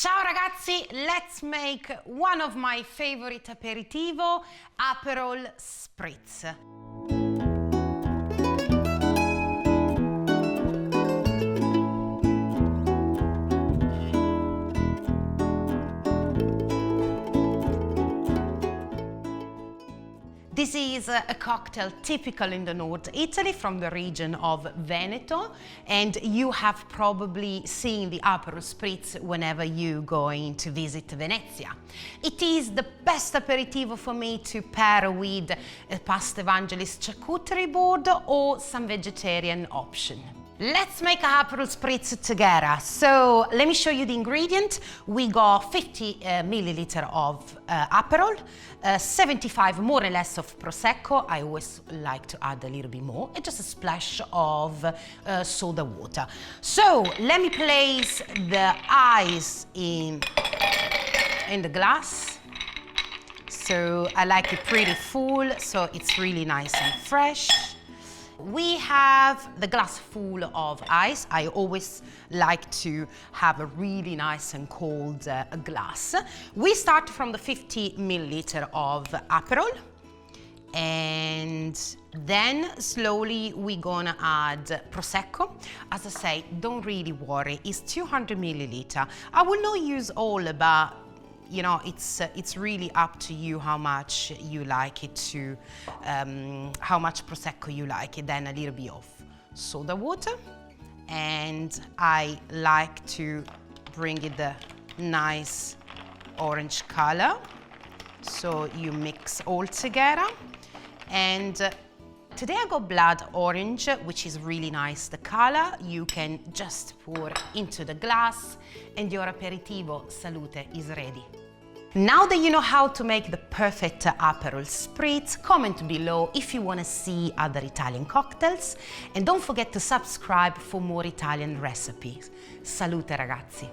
Ciao ragazzi, let's make one of my favorite aperitivo, Aperol Spritz. This is a cocktail typical in the North Italy from the region of Veneto, and you have probably seen the Aperol Spritz whenever you going to visit Venezia. It is the best aperitivo for me to pair with a past Evangelist charcuterie board or some vegetarian option. Let's make a Aperol Spritz together. So let me show you the ingredient. We got 50 milliliter of Aperol, 75 more or less of Prosecco. I always like to add a little bit more, and just a splash of soda water. So let me place the ice in the glass. So I like it pretty full, so it's really nice and fresh. We have the glass full of ice. I always like to have a really nice and cold glass. We start from the 50 milliliter of Aperol, and then slowly we're gonna add Prosecco. As I say, don't really worry, it's 200 milliliter. I will not use all, but you know, it's really up to you how much you like it to, how much Prosecco you like it, then a little bit of soda water. And I like to bring it the nice orange color. So you mix all together. And today I got blood orange, which is really nice, the color. You can just pour into the glass and your aperitivo salute is ready. Now that you know how to make the perfect Aperol Spritz, comment below if you want to see other Italian cocktails, and don't forget to subscribe for more Italian recipes. Salute ragazzi!